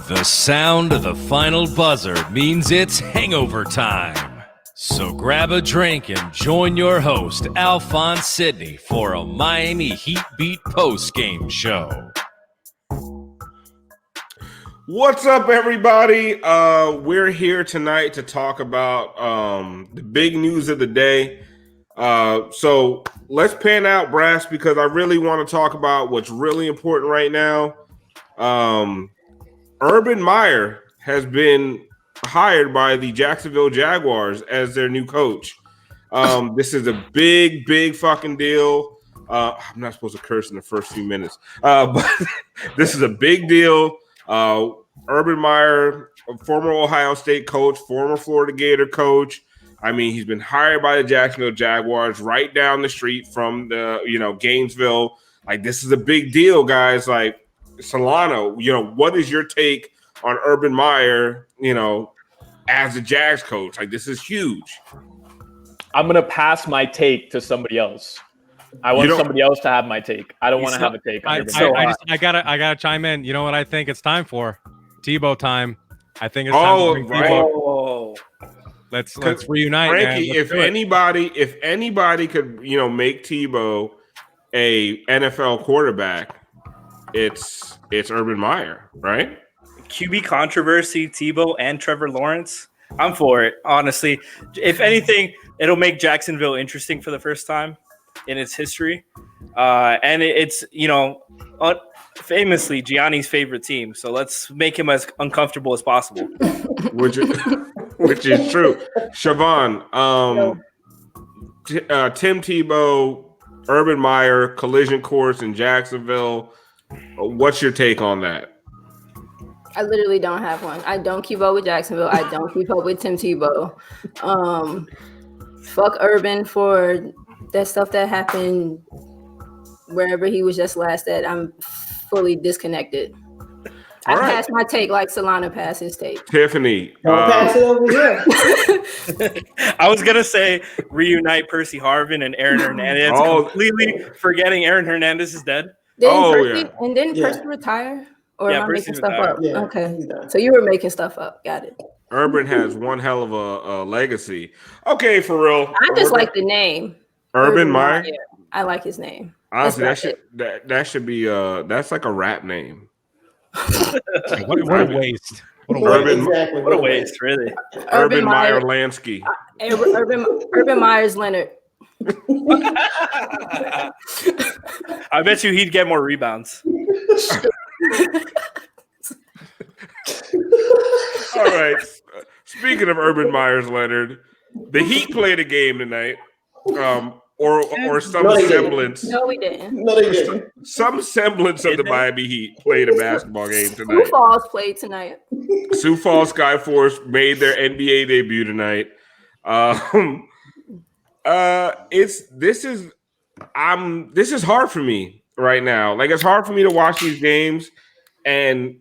The sound of the final buzzer means it's hangover time. So grab a drink and join your host, Alphonse Sidney, for a Miami Heat Beat post-game show. What's up, everybody? We're here tonight to talk about the big news of the day. So let's pan out, Brass, because I really want to talk about what's really important right now. Urban Meyer has been hired by the Jacksonville Jaguars as their new coach. This is a big fucking deal. I'm not supposed to curse in the first few minutes, but this is a big deal. Urban Meyer, former Ohio State coach, former Florida Gator coach. I mean, he's been hired by the Jacksonville Jaguars right down the street from the, Gainesville. Like, this is a big deal, guys. Like, Solana, what is your take on Urban Meyer, as a Jags coach? Like, this is huge. I'm going to pass my take to somebody else. I want somebody else to have my take. I don't want to have a take. I gotta chime in. You know what I think it's time for? Tebow time. I think it's time to bring Tebow. Let's reunite. Franky, if anybody could, make Tebow a NFL quarterback, it's Urban Meyer, right? QB controversy, Tebow and Trevor Lawrence. I'm for it, honestly. If anything, it'll make Jacksonville interesting for the first time in its history. And it's, famously Gianni's favorite team. So let's make him as uncomfortable as possible. Which is true. Siobhan, Tim Tebow, Urban Meyer, collision course in Jacksonville. What's your take on that? I literally don't have one. I don't keep up with Jacksonville. I don't keep up with Tim Tebow. Fuck Urban for that stuff that happened wherever he was just last at. I'm fully disconnected. I passed my take like Solana passed his take. Tiffany. Pass it over here. I was going to say reunite Percy Harvin and Aaron Hernandez. Completely forgetting Aaron Hernandez is dead. Didn't Percy retire? Or am I making stuff up? Yeah, okay. So you were making stuff up. Got it. Urban has one hell of a legacy. Okay, for real. I just like the name. Urban Meyer? I like his name. Honestly, that should be that's like a rap name. What a waste. What a waste, really. Urban Meyer Lansky. Urban Myers Leonard. I bet you he'd get more rebounds. All right. Speaking of Urban Myers Leonard, the Heat played a game tonight. Or some semblance. No, we didn't. No, they didn't. Some semblance of the Miami Heat played a basketball game tonight. Sioux Falls played tonight. Sioux Falls Skyforce made their NBA debut tonight. This is hard for me right now. Like, it's hard for me to watch these games, and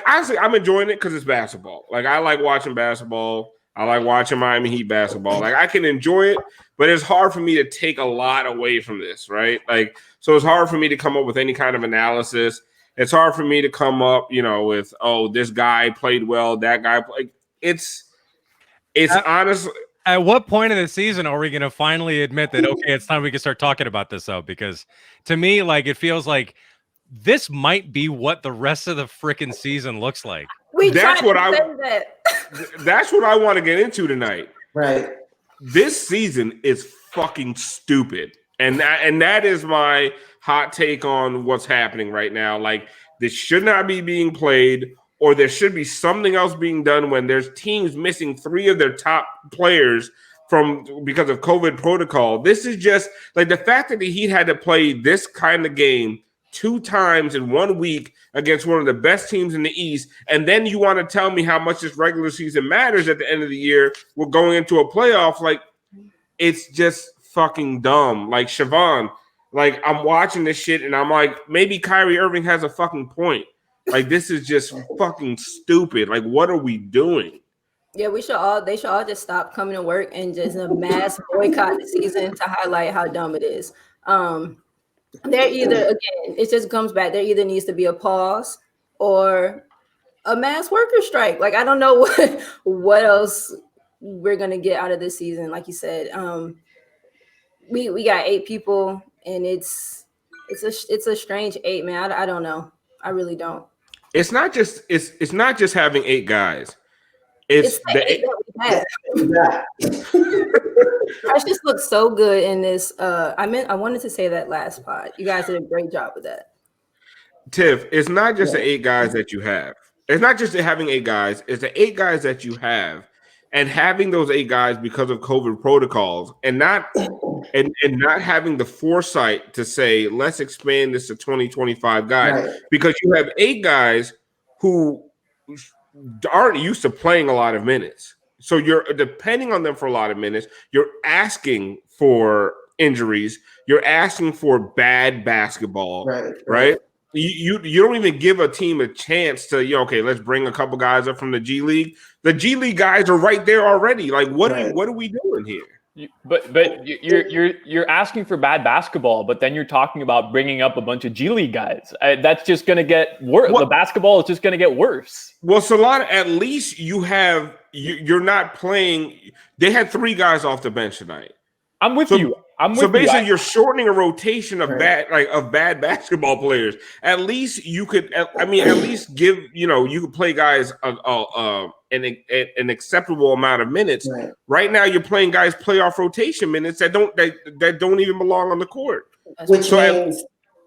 honestly, I'm enjoying it because it's basketball. Like, I like watching basketball. I like watching Miami Heat basketball. Like, I can enjoy it, but it's hard for me to take a lot away from this, right? Like, so it's hard for me to come up with any kind of analysis. It's hard for me to come up, with, this guy played well, that guy played. It's honestly. At what point in the season are we going to finally admit that, okay, it's time we can start talking about this, though? Because to me, like, it feels like this might be what the rest of the freaking season looks like. That's what I want to get into tonight. Right. This season is fucking stupid. And that is my hot take on what's happening right now. Like, this should not be being played, or there should be something else being done when there's teams missing 3 of their top players because of COVID protocol. This is just like the fact that the Heat had to play this kind of game 2 times in 1 week against one of the best teams in the East, and then you want to tell me how much this regular season matters at the end of the year. We're going into a playoff. Like, it's just fucking dumb. Like, Siobhan, like, I'm watching this shit and I'm like, maybe Kyrie Irving has a fucking point. Like, this is just fucking stupid. Like, what are we doing? Yeah, they should all just stop coming to work and just mass boycott the season to highlight how dumb it is. There either, again, it just comes back. There either needs to be a pause or a mass worker strike. Like I don't know what else we're gonna get out of this season. Like you said, we got 8 people, and it's a strange 8, man. I don't know. I really don't. It's not just having 8 guys. It's the 8 that we have. Precious looks so good in this. I wanted to say that last pod. You guys did a great job with that. Tiff, it's not just the 8 guys that you have. It's not just having 8 guys. It's the 8 guys that you have, and having those 8 guys because of COVID protocols, and not having the foresight to say, let's expand this to 20-25 guys, because you have 8 guys who aren't used to playing a lot of minutes. So you're depending on them for a lot of minutes. You're asking for injuries. You're asking for bad basketball, right? You don't even give a team a chance to, okay, let's bring a couple guys up from the G League. The G League guys are right there already. Like, what are we doing here? But you're asking for bad basketball, but then you're talking about bringing up a bunch of G League guys. That's just going to get worse. The basketball is just going to get worse. Well, Solana, at least you're not playing. They had 3 guys off the bench tonight. I'm with you. So basically, you're shortening a rotation of bad basketball players. At least you could. At least give you could play guys an acceptable amount of minutes. Right now, you're playing guys playoff rotation minutes that don't even belong on the court. Which means,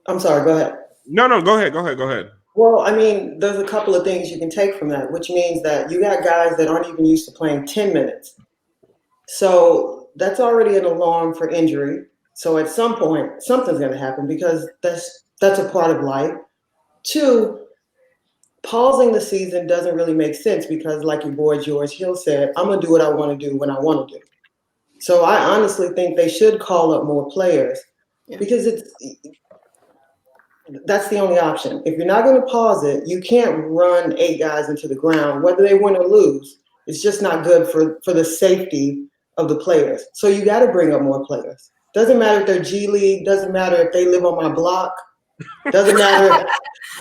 I'm sorry. Go ahead. No, go ahead. Well, I mean, there's a couple of things you can take from that, which means that you got guys that aren't even used to playing 10 minutes. So that's already an alarm for injury. So at some point, something's going to happen, because that's a part of life. 2, pausing the season doesn't really make sense, because like your boy George Hill said, I'm going to do what I want to do when I want to do. So I honestly think they should call up more players, because that's the only option. If you're not going to pause it, you can't run 8 guys into the ground, whether they win or lose. It's just not good for the safety of the players. So you got to bring up more players. Doesn't matter if they're G League. Doesn't matter if they live on my block. Doesn't matter.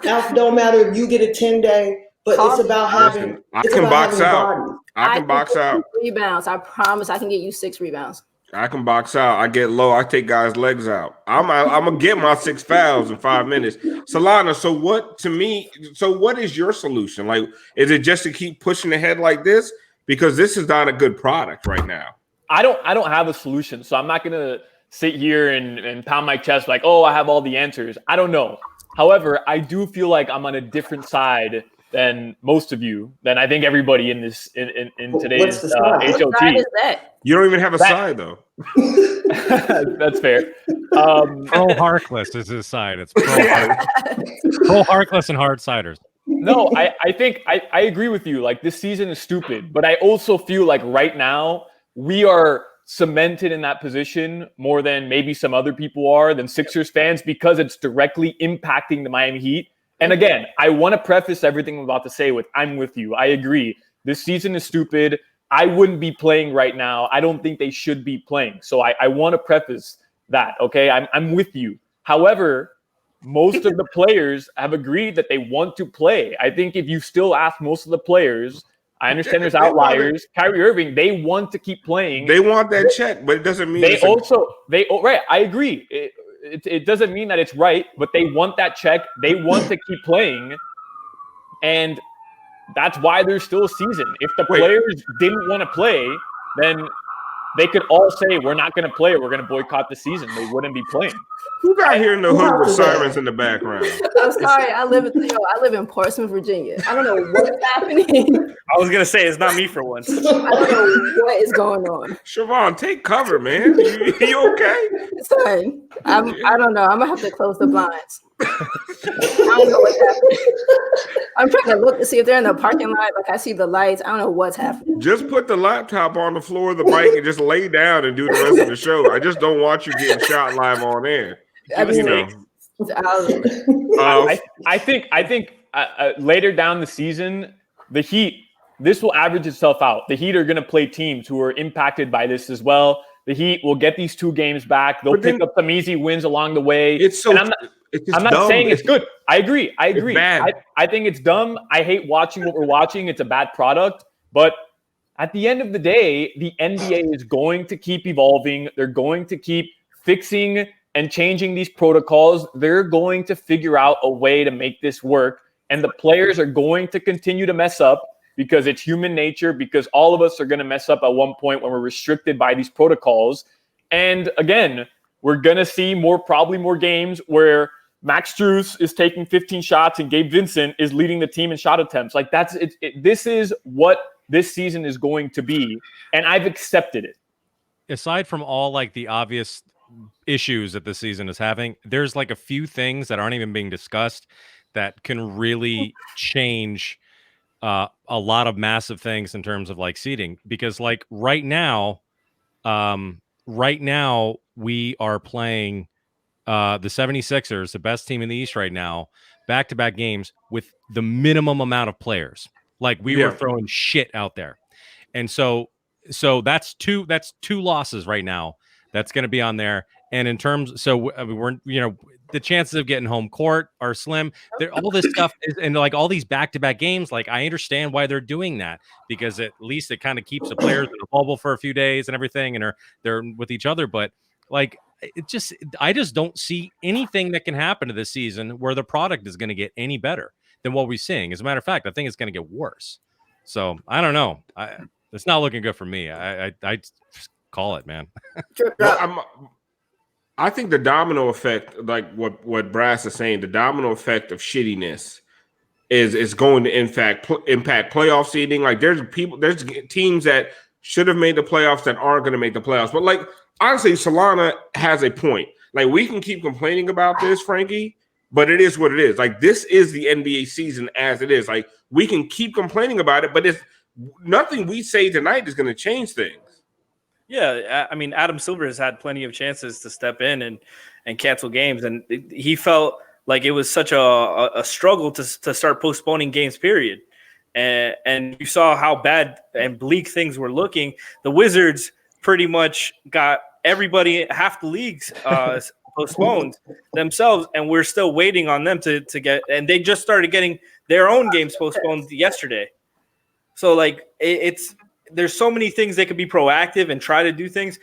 Don't matter if you get a 10-day. But it's about having. I can box out. I can box out. Rebounds. I promise. I can get you 6 rebounds. I can box out. I get low. I take guys' legs out. I'm gonna get my 6 fouls in 5 minutes. Solana, so what is your solution? Like, is it just to keep pushing ahead like this? Because this is not a good product right now. I don't have a solution, so I'm not gonna sit here and pound my chest like, oh, I have all the answers. I don't know. However, I do feel like I'm on a different side than most of you, than I think everybody in this in today's HOT. What side is that? You don't even have a side though. That's fair. Pro Harkless is his side. It's pro Harkless and hard ciders. No, I think I agree with you. Like, this season is stupid, but I also feel like right now we are cemented in that position more than maybe some other people are, than Sixers fans, because it's directly impacting the Miami Heat. And again, I want to preface everything I'm about to say with, I'm with you. I agree. This season is stupid. I wouldn't be playing right now. I don't think they should be playing. So I want to preface that, okay? I'm with you. However, most of the players have agreed that they want to play. I think if you still ask most of the players, I understand there's outliers. Kyrie Irving, they want to keep playing. They want that check, but it doesn't mean right. I agree. It doesn't mean that it's right, but they want that check. They want to keep playing, and that's why there's still a season. If the players didn't want to play, then they could all say, we're not going to play, or we're going to boycott the season. They wouldn't be playing. Who got here in the hood with sirens in the background? I'm sorry. I live in Portsmouth, Virginia. I don't know what's happening. I was going to say, it's not me for once. I don't know what is going on. Siobhan, take cover, man. You okay? Son, I don't know. I'm going to have to close the blinds. I don't know what's happening. I'm trying to look to see if they're in the parking lot. Like, I see the lights. I don't know what's happening. Just put the laptop on the floor of the bike and just lay down and do the rest of the show. I just don't want you getting shot live on air. I think later down the season, the Heat, this will average itself out. The Heat are going to play teams who are impacted by this as well. The Heat will get these 2 games back. They'll pick up some easy wins along the way. It's just I'm not dumb. saying it's good. I agree. bad. I think it's dumb. I hate watching what we're watching. It's a bad product. But at the end of the day, the NBA is going to keep evolving. They're going to keep fixing and changing these protocols. They're going to figure out a way to make this work. And the players are going to continue to mess up because it's human nature, because all of us are going to mess up at one point when we're restricted by these protocols. And again, we're going to see probably more games where Max Strus is taking 15 shots and Gabe Vincent is leading the team in shot attempts. Like this is what this season is going to be. And I've accepted it. Aside from all like the obvious issues that this season is having, there's like a few things that aren't even being discussed that can really change a lot of massive things in terms of like seeding. Because like right now we are playing the 76ers, the best team in the East right now, back-to-back games with the minimum amount of players. Like we were throwing shit out there. And so that's two losses right now. That's going to be on there. And in terms, so we're, the chances of getting home court are slim. All this stuff is, and like all these back-to-back games, like I understand why they're doing that, because at least it kind of keeps the players in a bubble for a few days and everything, and they're with each other. But like, I just don't see anything that can happen to this season where the product is going to get any better than what we're seeing. As a matter of fact, I think it's going to get worse. So I don't know. It's not looking good for me. I just call it, man. Well, I think the domino effect, like what Brass is saying, the domino effect of shittiness is going to impact playoff seeding. Like there's teams that should have made the playoffs that aren't going to make the playoffs. But like honestly, Solana has a point. Like we can keep complaining about this, Franky, but it is what it is. Like this is the NBA season as it is. Like we can keep complaining about it, but it's nothing we say tonight is going to change things. Yeah, I mean, Adam Silver has had plenty of chances to step in and cancel games, and he felt like it was such a struggle to start postponing games, period. And you saw how bad and bleak things were looking. The Wizards pretty much got everybody, half the leagues postponed themselves, and we're still waiting on them to get, and they just started getting their own games postponed yesterday. So like there's so many things they could be proactive and try to do things,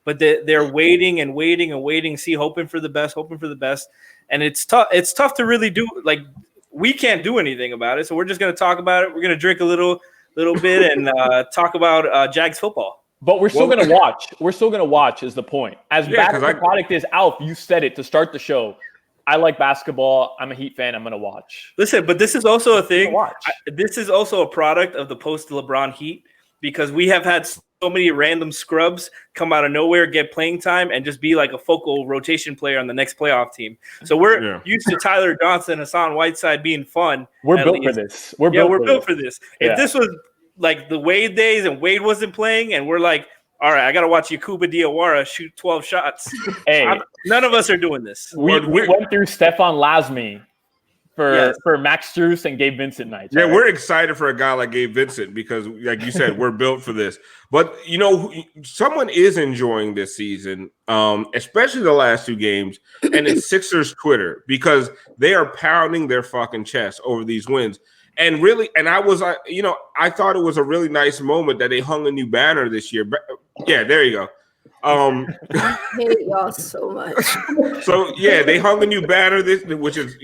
but they're waiting and waiting and waiting, hoping for the best. And it's tough. It's tough to really do. Like we can't do anything about it. So we're just going to talk about it. We're going to drink a little bit and talk about Jags football. But we're still going to watch. We're still going to watch is the point. As bad as the product is, Alf, you said it to start the show. I like basketball. I'm a Heat fan. I'm going to watch. Listen, but this is also a thing. This is also a product of the post-LeBron Heat, because we have had so many random scrubs come out of nowhere, get playing time, and just be like a focal rotation player on the next playoff team. So we're used to Tyler Johnson, Hassan Whiteside being fun. We're built for this. We're built for this. If this was like the Wade days and Wade wasn't playing and we're like, all right, I got to watch Yakuba Diawara shoot 12 shots. Hey, none of us are doing this. We went through Stefan Lasmy for Max Strus and Gabe Vincent nights. Yeah, we're excited for a guy like Gabe Vincent because, like you said, we're built for this. But, someone is enjoying this season, especially the last two games, and it's Sixers Twitter, because they are pounding their fucking chest over these wins. And really, and I thought it was a really nice moment that they hung a new banner this year. Yeah, there you go. I hate y'all so much. So yeah, they hung a new banner which is,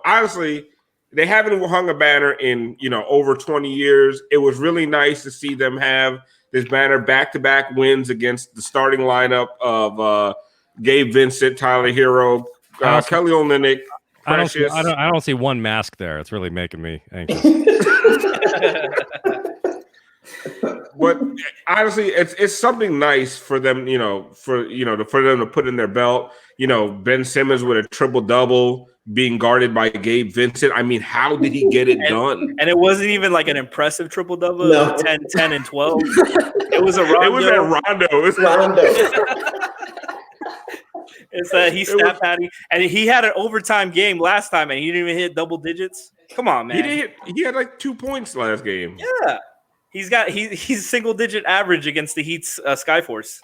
honestly, they haven't hung a banner in, over 20 years. It was really nice to see them have this banner, back-to-back wins against the starting lineup of Gabe Vincent, Tyler Herro, Kelly Olynyk, Precious. I don't see one mask there. It's really making me anxious. But honestly, it's something nice for them, for them to put in their belt. Ben Simmons with a triple-double being guarded by Gabe Vincent. I mean, how did he get it done? And it wasn't even like an impressive triple-double. No. It was 10, 10, and 12. It was a Rondo. It was at Rondo. It's Rondo. It's he snapped at him, and he had an overtime game last time, and he didn't even hit double digits. Come on, man. He had like 2 points last game. Yeah, he's single digit average against the Heat's Skyforce.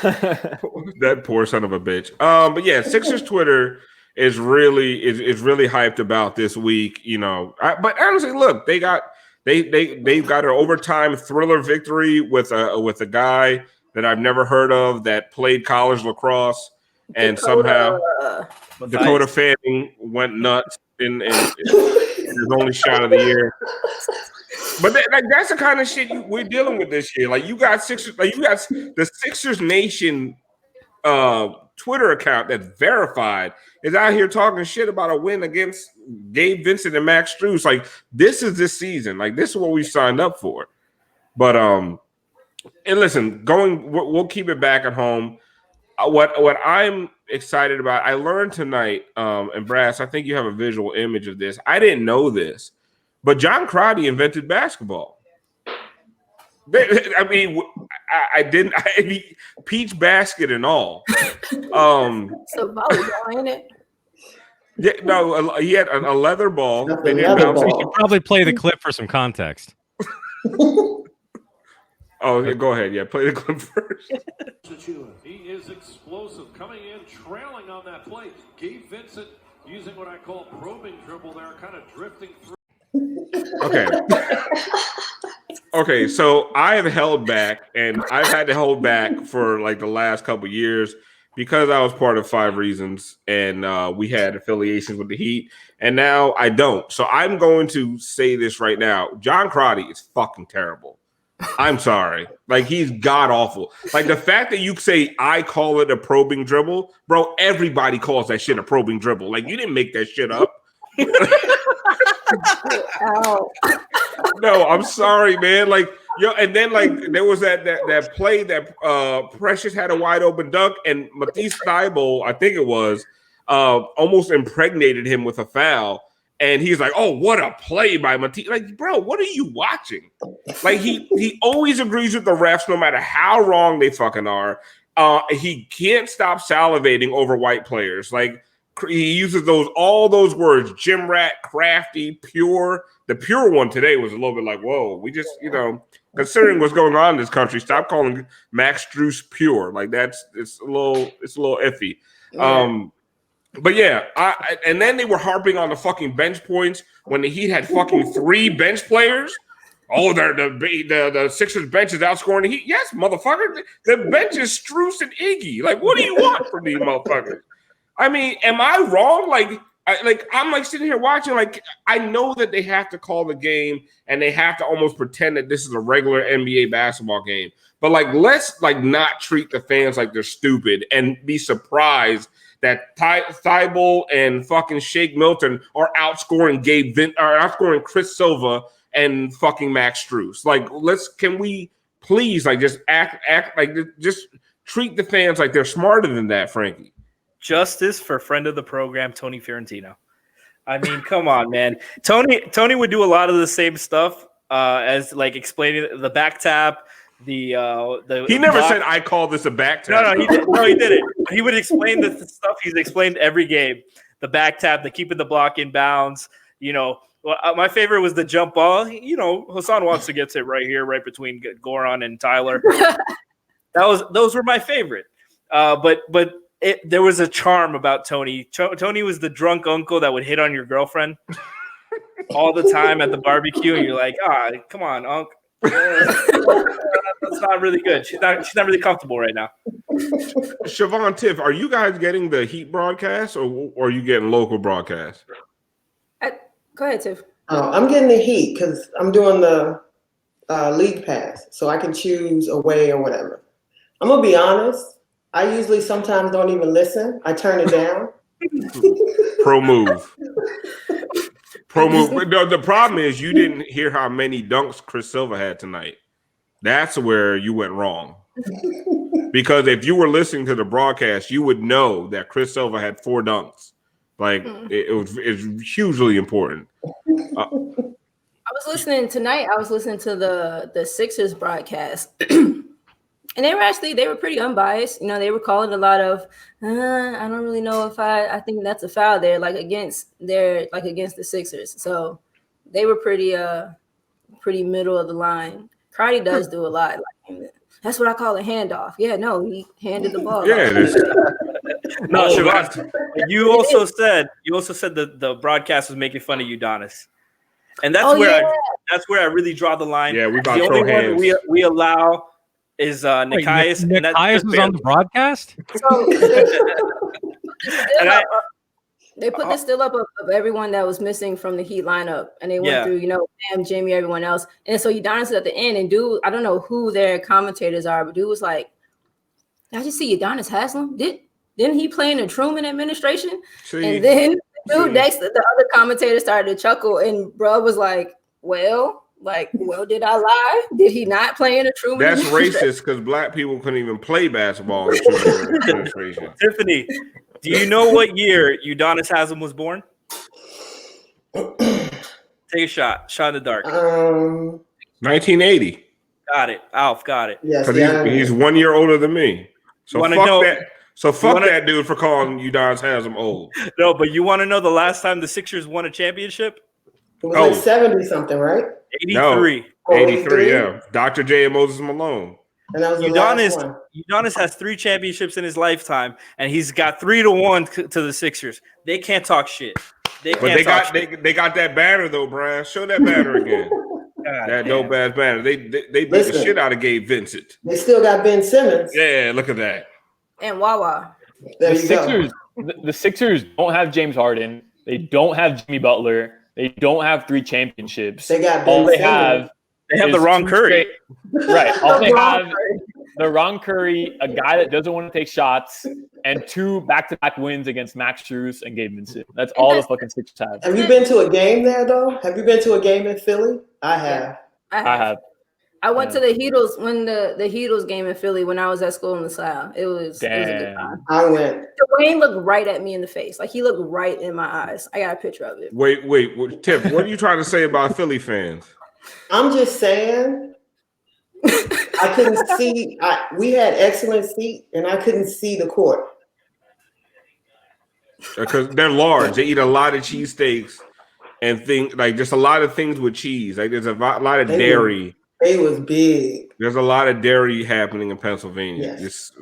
That poor son of a bitch. But yeah, Sixers Twitter is really hyped about this week. You know, but honestly, look, they've got an overtime thriller victory with a guy that I've never heard of that played college lacrosse, and somehow Dakota Fanning went nuts in his only shot of the year. But that's the kind of shit we're dealing with this year. Like you got the Sixers Nation Twitter account that's verified is out here talking shit about a win against Gabe Vincent and Max Strus. Like this is this season. Like this is what we signed up for. But and listen, we'll keep it back at home. What I'm excited about, I learned tonight, and Brass, I think you have a visual image of this. I didn't know this, but John Crotty invented basketball. I mean, peach basket and all. So volleyball, ain't it? Yeah, no, he had a leather ball. They didn't leather bounce it. ball. You probably play the clip for some context. Oh, yeah, go ahead. Yeah, play the clip first. He is explosive, coming in, trailing on that play. Gabe Vincent using what I call probing dribble there, kind of drifting through. Okay, so I have held back, and I've had to hold back for like the last couple of years because I was part of 5 Reasons, and we had affiliations with the Heat, and now I don't. So I'm going to say this right now. John Crotty is fucking terrible. I'm sorry. Like, he's god-awful. Like, the fact that you say I call it a probing dribble, bro, everybody calls that shit a probing dribble. Like, you didn't make that shit up. No, I'm sorry, man. Like, and then like there was that play that Precious had a wide open dunk, and Matisse Thybulle, I think it was, almost impregnated him with a foul. And he's like, "Oh, what a play by Matisse!" Like, bro, what are you watching? Like, he always agrees with the refs, no matter how wrong they fucking are. He can't stop salivating over white players. Like, he uses all those words: gym rat, crafty, pure. The pure one today was a little bit like, whoa, we just, considering what's going on in this country, stop calling Max Strus pure. Like, it's a little iffy. Yeah. But yeah, and then they were harping on the fucking bench points when the Heat had fucking 3 bench players. Oh, the Sixers bench is outscoring the Heat. Yes, motherfucker. The bench is Strus and Iggy. Like, what do you want from these motherfuckers? I mean, am I wrong? I'm like sitting here watching, like, I know that they have to call the game and they have to almost pretend that this is a regular NBA basketball game. But like, let's like not treat the fans like they're stupid and be surprised that Thybulle and fucking Shake Milton are outscoring Chris Silva and fucking Max Strus. Like, can we please like just act like just treat the fans like they're smarter than that, Frankie? Justice for friend of the program, Tony Fiorentino. I mean, come on, man. Tony would do a lot of the same stuff as like explaining the back tap. He never said I call this a back tap. No, he didn't. He would explain the stuff he's explained every game. The back tap, the keeping the block in bounds. My favorite was the jump ball. Hassan wants to get it right here, right between Goran and Tyler. Those were my favorite. But there was a charm about Tony. Tony was the drunk uncle that would hit on your girlfriend all the time at the barbecue, and you're like, come on, uncle. That's not really good. She's not really comfortable right now. Siobhan, Tiff, are you guys getting the Heat broadcast or are you getting local broadcast? Go ahead, Tiff. I'm getting the Heat because I'm doing the league pass, so I can choose away or whatever. I'm gonna be honest. I usually sometimes don't even listen. I turn it down. Pro move. No, the problem is you didn't hear how many dunks Chris Silva had tonight. That's where you went wrong. Because if you were listening to the broadcast, you would know that Chris Silva had 4 dunks. Like, it's hugely important. I was listening tonight. I was listening to the Sixers broadcast. And they were pretty unbiased. They were calling a lot of, I don't really know if I think that's a foul there, against the Sixers. So they were pretty middle of the line. Crotty does do a lot. That's what I call a handoff. Yeah, no, he handed the ball. Yeah, off. it is. No, Oh, Siobhan, you also said that the broadcast was making fun of Udonis, and that's that's where I really draw the line. Yeah, we about The to only throw one hands. we allow is Nikias. Wait, Nikias was on the broadcast? So And I- they put the still up of everyone that was missing from the Heat lineup, and they went through, Bam, Jimmy, everyone else. And so Udonis at the end, and dude, I don't know who their commentators are, but dude was like, "Did I just see Udonis Haslem? Didn't he play in the Truman administration?" And then dude next, the other commentator started to chuckle, and bro was like, well, did I lie? Did he not play in the Truman? That's racist because black people couldn't even play basketball in the Truman administration. Tiffany, do you know what year Udonis Haslem was born? Take a shot. Shot in the dark. 1980. Got it. Alf got it. Yes, Because he's 1 year older than me. So fuck that. So fuck that dude for calling Udonis Haslem old. No, but you want to know the last time the Sixers won a championship? It was like 70 something, right? 83. No, 83, yeah. Dr. J and Moses Malone. And that was the last one. Udonis has 3 championships in his lifetime, and he's got 3-1 to the Sixers. They can't talk shit. They got that banner though, Brian. Show that banner again. That dope ass banner. They beat the shit out of Gabe Vincent. They still got Ben Simmons. Yeah, look at that. And Wawa. There The you go. Sixers, the Sixers don't have James Harden. They don't have Jimmy Butler. They don't have 3 championships. They got all Ben they have. They have the is wrong 2 Curry. Right. All they have the wrong Curry, a guy that doesn't want to take shots, and 2 back-to-back wins against Max Strus and Gabe Vincent. That's all the fucking Sixers have. Have you been to a game there though? Have you been to a game in Philly? I have. I have. I went to the Heatles when the Heatles game in Philly when I was at school in LaSalle. It was a good time. I went. Dwayne looked right at me in the face. Like he looked right in my eyes. I got a picture of it. Wait, Tiff, what are you trying to say about Philly fans? I'm just saying I couldn't see. We had excellent seat, and I couldn't see the court. Because they're large. They eat a lot of cheesesteaks and just a lot of things with cheese. Like there's a lot of dairy. They was big. There's a lot of dairy happening in Pennsylvania. Yes. Just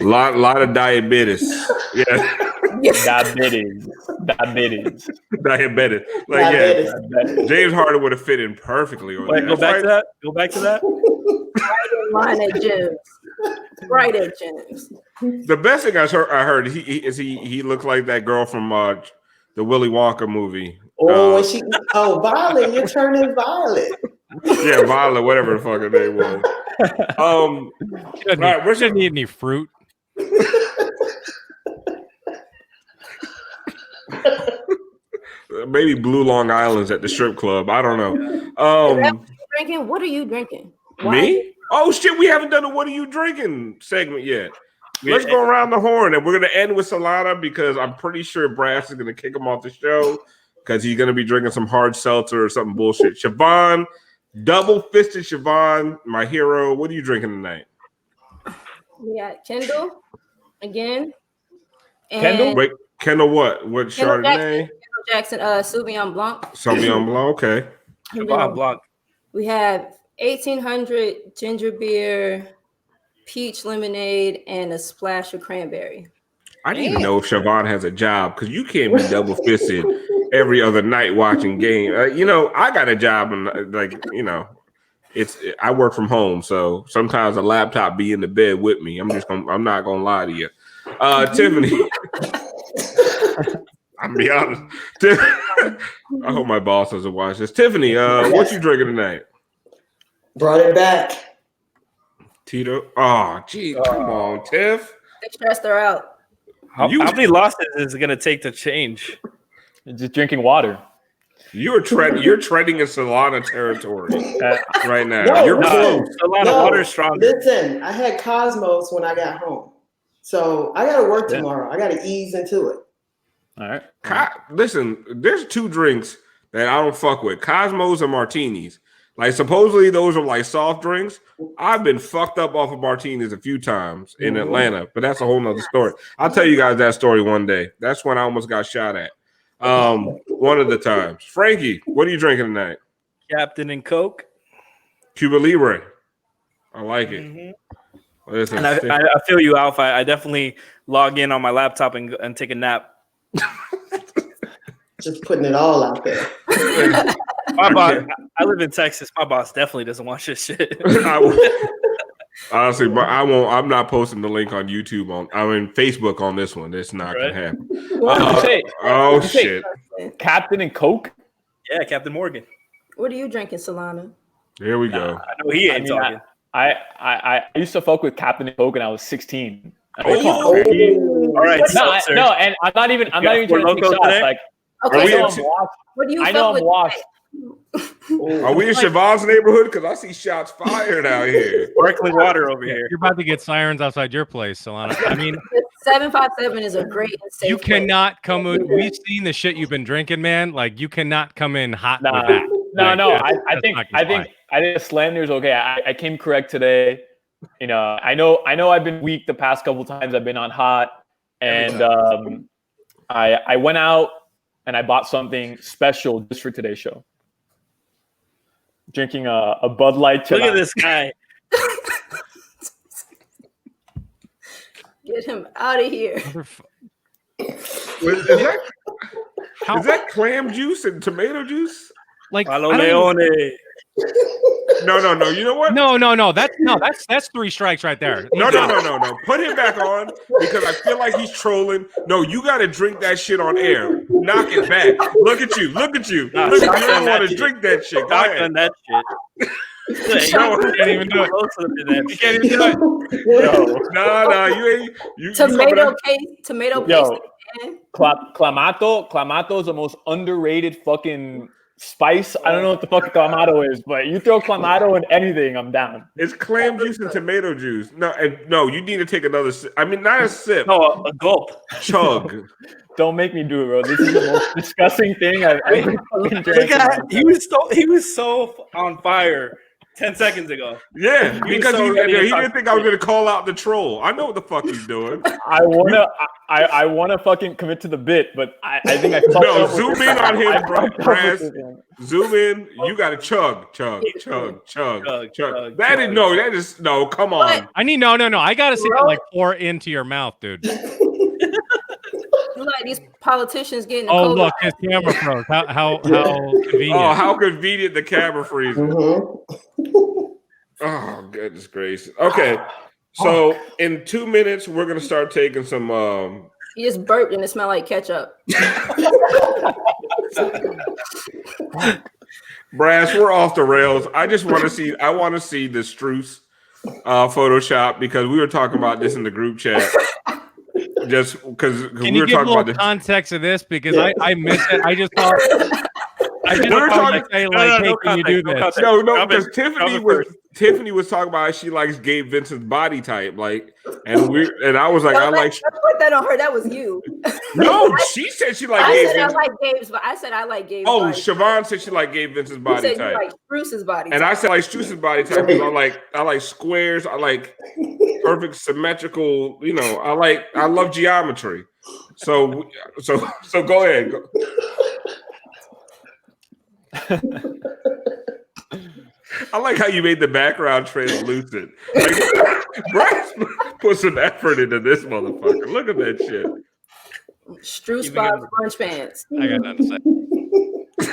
lot of diabetes. Yeah. Diabetes. Diabetes. Like Diabetes. James Harden would have fit in perfectly on Wait, that. go back to that. Go back to that. Right in line at Jim's. Right at Jim's. The best thing I heard he looks like that girl from the Willy Wonka movie. Violet, you're turning violet. Yeah, Violet, whatever the fuck her name was. Right, we shouldn't need any fruit. Maybe Blue Long Island's at the strip club. I don't know. Drinking? What are you drinking? Me? Oh shit, we haven't done a "What are you drinking" segment yet. Let's go around the horn, and we're gonna end with Solana because I'm pretty sure Brass is gonna kick him off the show because he's gonna be drinking some hard seltzer or something bullshit. Siobhan, double-fisted Siobhan, my hero. What are you drinking tonight? We got Kendall again. Kendall? Wait, Kendall what? What Kendall Chardonnay? Jackson, Sauvignon Blanc. Sauvignon Blanc, okay. Siobhan Blanc. We have 1800 ginger beer, peach lemonade, and a splash of cranberry. I didn't even know if Siobhan has a job because you can't be double-fisted every other night watching game. I got a job and I work from home, so sometimes a laptop be in the bed with me. I'm not gonna lie to you. Tiffany. I'll be honest. I hope my boss doesn't watch this. Tiffany, what you drinking tonight? Brought it back. Tito. Oh, gee, come on, Tiff. They stressed her out. How many losses is it gonna take to change? Just drinking water. You're treading in Solana territory right now. No, You're close. Solana water is strong. Listen, I had Cosmos when I got home. So I gotta work tomorrow. I gotta ease into it. All right. Listen, there's 2 drinks that I don't fuck with: Cosmos and martinis. Like supposedly those are like soft drinks. I've been fucked up off of martinis a few times in Atlanta, but that's a whole nother story. I'll tell you guys that story one day. That's when I almost got shot at. One of the times. Franky, what are you drinking tonight? Captain and Coke. Cuba Libre. I like it. Mm-hmm. Listen, And I feel you, Alf. I definitely log in on my laptop and take a nap. Just putting it all out there. My boss, I live in Texas. My boss definitely doesn't watch this shit. Honestly, but I won't. I'm not posting the link on YouTube Facebook on this one. It's not gonna happen. Oh shit! Captain and Coke. Yeah, Captain Morgan. What are you drinking, Solana? Here we go. I know he ain't talking. I used to fuck with Captain and Coke when I was 16. All right, no, and I'm not even trying to take shots. Today? Like, Okay, what do you I know I'm washed. Are we in Siobhan's neighborhood? Because I see shots fired out here. Sparkling water over here. You're about to get sirens outside your place, Solana. I mean, 757 is a great and safe you place. cannot come in. We've seen the shit you've been drinking, man. Like, you cannot come in hot with that. No. Like, I think the slander's okay. I came correct today. You know, I know I've been weak the past couple times. I've been on hot, and I went out and I bought something special just for today's show. Drinking a Bud Light Clamato. Look at this guy. Get him out of here. Is that clam juice and tomato juice? Like, Palo Leone. No. You know what? No. That's 3 strikes right there. No. Put him back on because I feel like he's trolling. No, you got to drink that shit on air. Knock it back. Look at you. Look at you. You don't want to drink that shit. Go ahead. That shit. You can't even do it. You can't even do it. No, you ain't. Tomato paste. Clamato is the most underrated fucking spice. I don't know what the fuck Clamato is, but you throw Clamato in anything, I'm down. It's clam juice and tomato juice. No, you need to take another sip. I mean, not a sip. No, a gulp. Chug. Don't make me do it, bro. This is the most disgusting thing I've ever fucking drank. He was so on fire 10 seconds ago. Yeah, because so he ready didn't think I was gonna call out the troll. I know what the fuck he's doing. I wanna fucking commit to the bit, but I think I fucked up. Zoom in on him, bro. Zoom in. You gotta chug. That is come on. I need no. I gotta see it like pour into your mouth, dude. Like these politicians getting. Oh look, his camera froze. How convenient. Oh, how convenient the camera freezes. Oh goodness gracious. Okay, so in 2 minutes we're gonna start taking some. You just burped and it smelled like ketchup. Brass, we're off the rails. I want to see the Struce Photoshop because we were talking about this in the group chat. Just because we were talking about the context of this because I missed it. I just thought can you do this? No, because Tiffany was talking about how she likes Gabe Vincent's body type, and I was like, I like. Don't put that on her. That was you. No, she said she liked Gabe Vincent. I like Gabe's, but I said I like Gabe's. Oh, Siobhan said she liked Gabe Vincent's body type. You like Struce's body. And I said like Struce's body type because I like squares. I like perfect symmetrical. I love geometry. So go ahead. I like how you made the background translucent. Bryce put some effort into this motherfucker. Look at that shit. Struce Bob's lunch pants. I got nothing to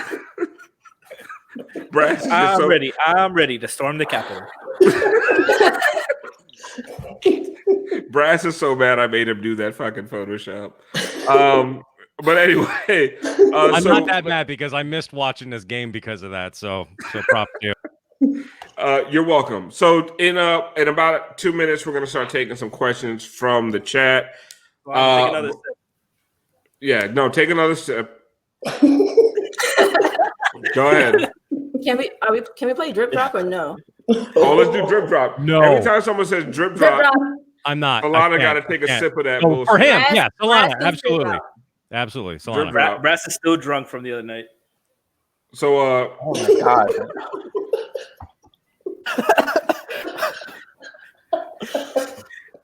say. Bryce, I'm ready to storm the Capitol. Brass is so bad I made him do that fucking Photoshop. But anyway, I'm not that mad because I missed watching this game because of that. So prop to you. You're welcome. So in about 2 minutes, we're gonna start taking some questions from the chat. Take another sip. Yeah, no, take another sip. Go ahead. Can we play drip drop or no? Oh, let's do drip drop. No. Every time someone says drip drop, I'm not. Solana got to take a sip of that. Oh, for him, yeah, Solana, Brass absolutely, Solana. Brass is still drunk from the other night. So, oh my god.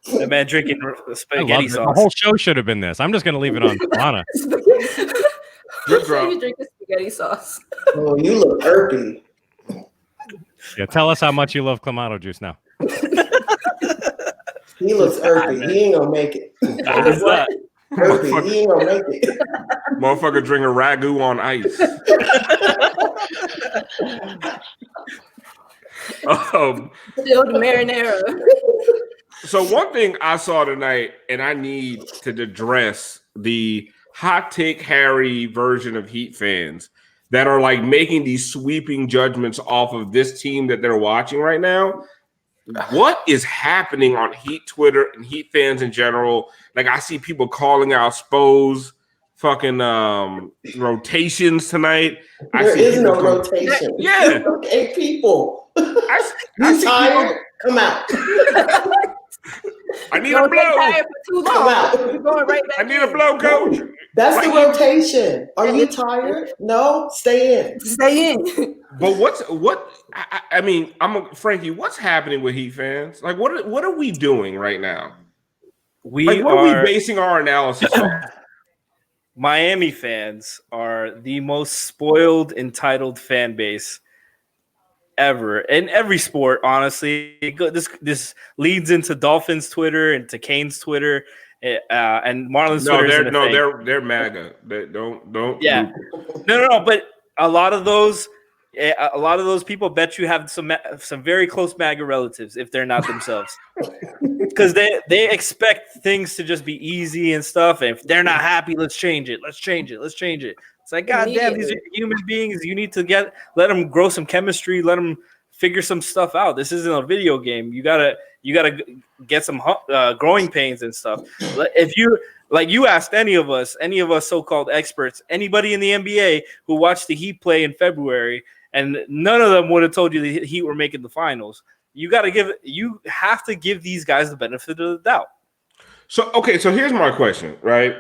The man drinking spaghetti sauce. The whole show should have been this. I'm just going to leave it on Solana. drip drop. You drink the spaghetti sauce. Oh, you look irky. Yeah, tell us how much you love Clamato juice now. He looks earthy. He ain't gonna make it. He's not. Earthy. He ain't gonna make it. Motherfucker drinking ragu on ice. Still the marinara. So one thing I saw tonight, and I need to address the hot take Harry version of Heat fans that are like making these sweeping judgments off of this team that they're watching right now. What is happening on Heat Twitter and Heat fans in general? Like, I see people calling out Spo's fucking rotations tonight. There is no rotation. Yeah. 8 people. I You see tired? people. Come out. I need a blow. Tired for too long. Come out. We're going right back I need a blow, coach. That's the rotation. Are you tired? No, stay in. Stay in. But I mean, Frankie, what's happening with Heat fans? Like, what are we doing right now? What are we basing our analysis on? Miami fans are the most spoiled, entitled fan base ever in every sport. Honestly, this leads into Dolphins Twitter and to Canes Twitter and Marlins Twitter. They're MAGA. They don't. Yeah, no. But a lot of those people bet you have some very close MAGA relatives if they're not themselves, because they expect things to just be easy and stuff. And if they're not happy, let's change it. It's like, God damn, these are human beings. You need to let them grow some chemistry. Let them figure some stuff out. This isn't a video game. You gotta get some growing pains and stuff. If you asked any of us so-called experts, anybody in the NBA who watched the Heat play in February, and none of them would have told you the Heat were making the finals. You have to give these guys the benefit of the doubt. So here's my question, right?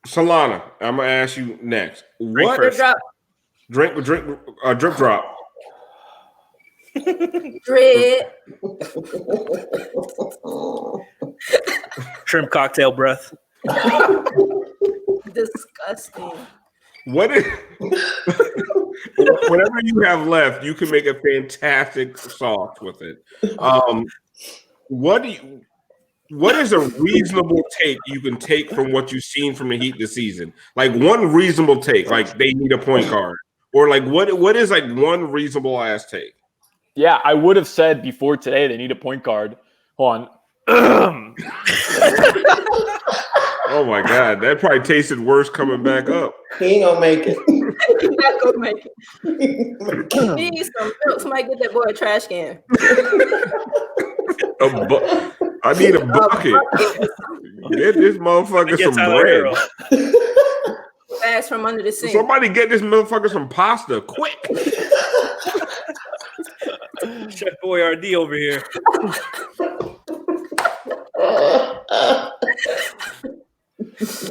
Solana, I'm gonna ask you next. What drip drop? Drip. Shrimp cocktail breath. Disgusting. Whatever you have left, you can make a fantastic sauce with it. What is a reasonable take you can take from what you've seen from the Heat this season? Like one reasonable take, like they need a point guard, or like what is like one reasonable ass take? Yeah, I would have said before today they need a point guard. Hold on. Oh my God, that probably tasted worse coming back up. He ain't gonna make it. He's not gonna make it. He needs some milk. Somebody get that boy a trash can. I need a bucket. Get this motherfucker some bread. Fast from under the sink. Somebody get this motherfucker some pasta, quick. Chef Boyardee over here.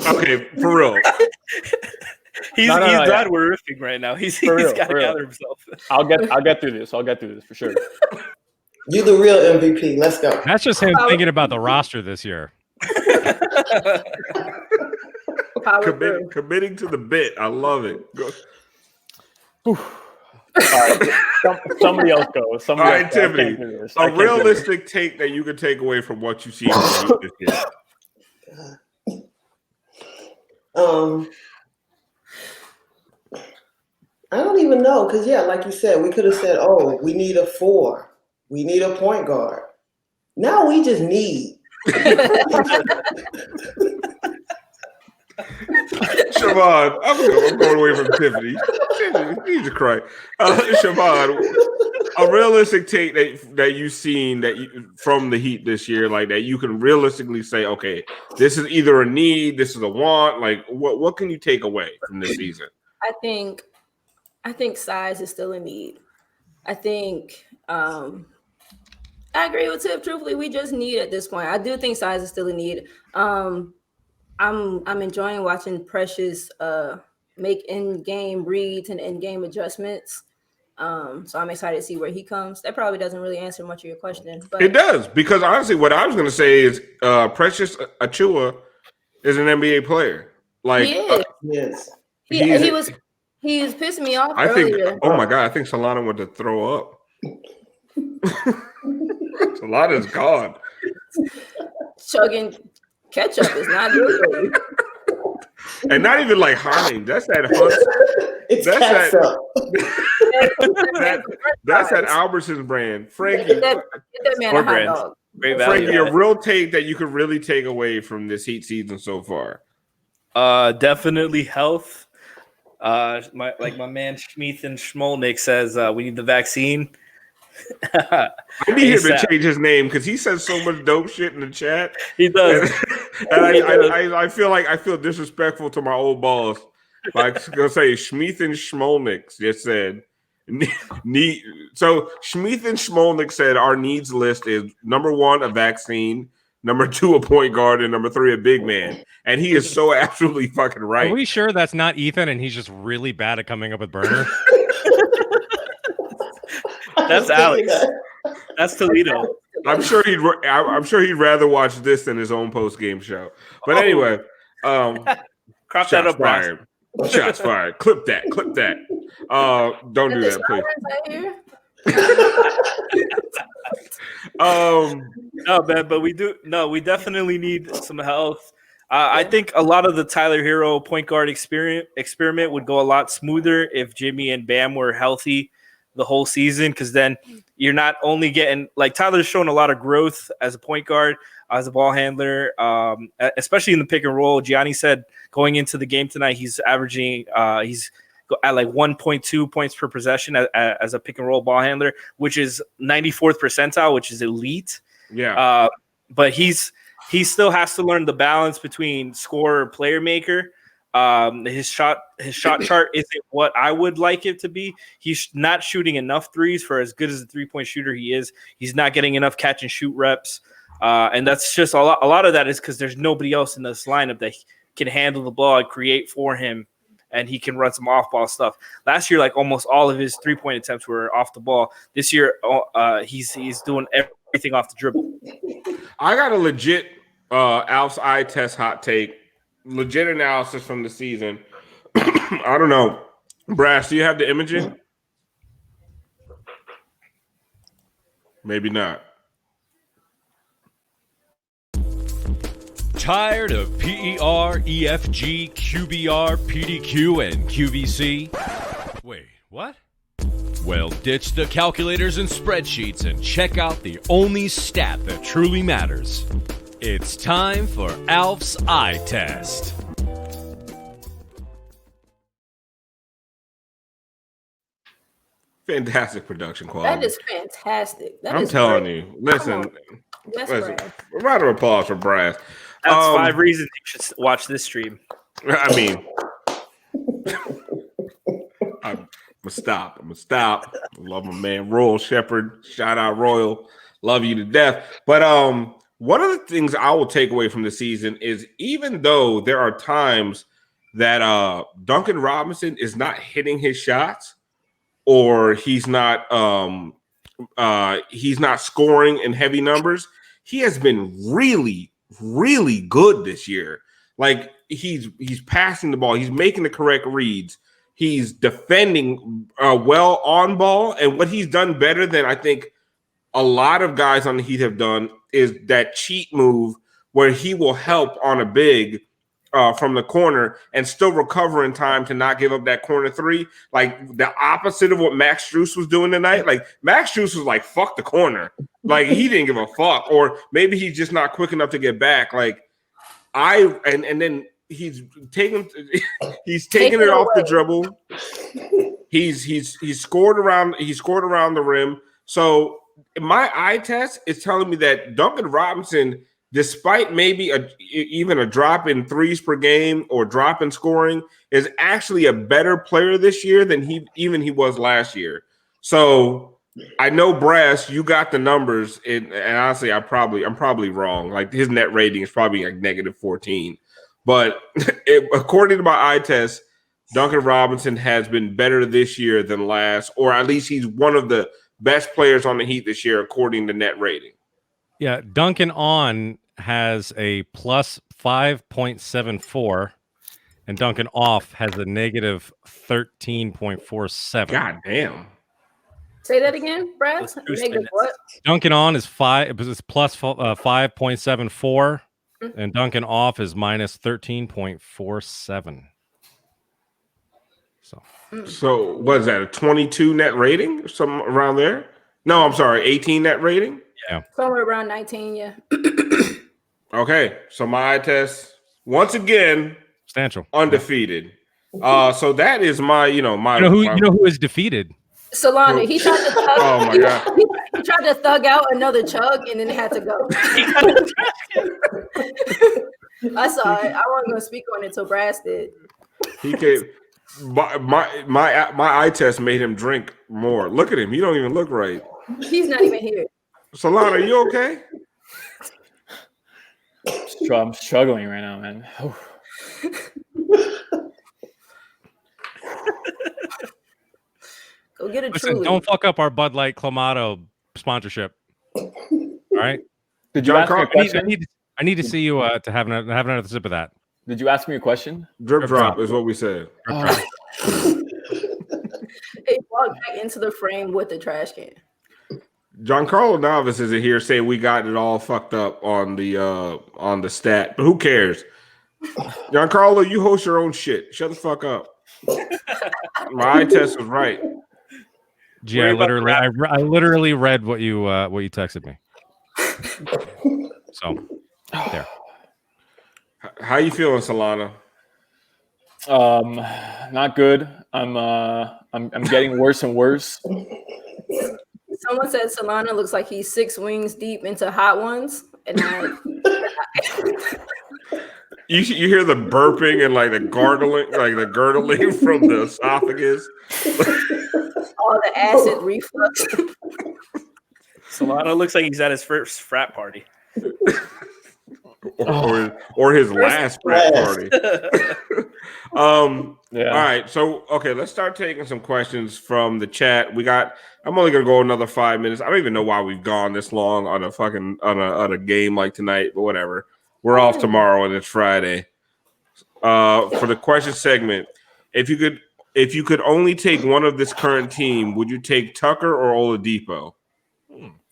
Okay, for real. He's that horrific right now. He's got to gather himself. I'll get through this. I'll get through this for sure. You the real MVP. Let's go. That's just him thinking about the roster this year. Committing to the bit. I love it. Go. All right, somebody else go. All right, Tiffany. A realistic take that you can take away from what you see this year. I don't even know, because like you said, we could have said, "Oh, we need a 4, we need a point guard." Now we just need. Siobhan, I'm going away from Tiffany. Jesus Christ. Siobhan, a realistic take that you've seen from the Heat this year, like that you can realistically say, okay, this is either a need, this is a want. Like, what can you take away from this season? I think size is still a need. I think I agree with Tiff. Truthfully, we just need at this point. I do think size is still a need. I'm enjoying watching Precious make in-game reads and in-game adjustments. So I'm excited to see where he comes. That probably doesn't really answer much of your question, but it does, because honestly, what I was going to say is Precious Achiuwa is an NBA player. Like, yes, he was pissing me off. I earlier. think. Oh my God, I think Solana went to throw up. Solana's gone. Chugging ketchup is not good for you. And not even like Heinz. That's that Hunt. It's That's ketchup. That's that Albertsons brand. Franky, Get that man a hot brand. dog. Great value. Franky, a real take that you could really take away from this Heat season so far. Definitely health. My man Schmeeth and Schmolnick says we need the vaccine. I need him to change his name because he says so much dope shit in the chat. He does. And I feel disrespectful to my old boss. Like gonna say Schmeeth and Schmolnick just said need. So Schmeeth and Schmolnick said our needs list is number 1 a vaccine, number 2 a point guard, and number 3 a big man. And he is so absolutely fucking right. Are we sure that's not Ethan and he's just really bad at coming up with burner? That's Alex. That's Toledo. I'm sure he'd rather watch this than his own post game show. But anyway, crop that up, Brian. fired. Shots fired. Clip that. Don't do that, please. No, man, but we definitely need some health. I think a lot of the Tyler Herro point guard experiment would go a lot smoother if Jimmy and Bam were healthy the whole season, because then you're not only getting like Tyler's shown a lot of growth as a point guard, as a ball handler, especially in the pick and roll. Gianni said going into the game tonight, he's averaging he's at like 1.2 points per possession as a pick and roll ball handler, which is 94th percentile, which is elite. Yeah. But he still has to learn the balance between scorer player maker. His shot chart isn't what I would like it to be. He's not shooting enough threes for as good as a 3-point shooter he is. He's not getting enough catch and shoot reps. And that's just a lot of that is because there's nobody else in this lineup that can handle the ball and create for him, and he can run some off-ball stuff. Last year, like almost all of his 3-point attempts were off the ball. This year, he's doing everything off the dribble. I got a legit Alf's eye test hot take. Legit analysis from the season. I don't know. Brass, do you have the imaging? Maybe not. Tired of PER, EFG, QBR, PDQ, and QVC? Wait, what? Well, ditch the calculators and spreadsheets and check out the only stat that truly matters. It's time for Alf's eye test. Fantastic production quality. That is fantastic. I'm telling you. Listen. Round of applause for Brass. That's 5 reasons you should watch this stream. I mean, I'm gonna stop. I love my man Royal Shepherd. Shout out Royal. Love you to death. But one of the things I will take away from the season is even though there are times that Duncan Robinson is not hitting his shots, or he's not scoring in heavy numbers, he has been really, really good this year. Like he's passing the ball, he's making the correct reads, he's defending well on ball, and what he's done better than I think a lot of guys on the Heat have done is that cheat move where he will help on a big from the corner and still recover in time to not give up that corner 3. Like the opposite of what Max Strus was doing tonight. Like Max Strus was like, fuck the corner. Like he didn't give a fuck. Or maybe he's just not quick enough to get back. Like and then he's taking it off the dribble. He's scored around the rim. So my eye test is telling me that Duncan Robinson, despite maybe even a drop in threes per game or drop in scoring, is actually a better player this year than he was last year. So I know, Brass, you got the numbers, and honestly, I'm probably wrong. Like his net rating is probably like -14, but according to my eye test, Duncan Robinson has been better this year than last, or at least he's one of the best players on the Heat this year, according to net rating. Yeah, Duncan on has a plus 5.74, and Duncan off has a negative 13.47. God damn. Say that again, Brad. Let's boost Negative minutes. what? Duncan on is 5.74, and Duncan off is minus 13.47. So what is that? A 22 net rating or something around there? No, I'm sorry, 18 net rating. Yeah, Somewhere around 19. Yeah. Okay, so my eye test once again substantial, undefeated. So that is my, You know who is defeated? Solana. He tried to thug, Oh my God. he tried to thug out another chug and then had to go. I saw it. I wasn't gonna speak on it until Brass did. He came. My eye test made him drink more. Look at him. He don't even look right. He's not even here. Solana, are you okay? I'm struggling right now, man. Go get a Listen, Truly. don't fuck up our Bud Light Clamato sponsorship. All right. Did you John ask me a Carl- question? I need to see you to have another sip of that. Did you ask me a question? Drip drop is what we said. He walked back into the frame with the trash can. Giancarlo Novice isn't here saying we got it all fucked up on the stat, but who cares? Giancarlo, you host your own shit. Shut the fuck up. My eye test was right. Gee, I literally read what you texted me. So there. How you feeling, Solana? Not good. I'm getting worse and worse. Someone said Solana looks like he's 6 wings deep into hot ones, and you hear the burping and like the gargling from the esophagus. all the acid reflux. Solana looks like he's at his first frat party. or his last frat party. Yeah. All right. So let's start taking some questions from the chat. I'm only gonna go another 5 minutes. I don't even know why we've gone this long on a game like tonight, but whatever. We're off tomorrow and it's Friday. For the question segment, if you could only take one of this current team, would you take Tucker or Oladipo?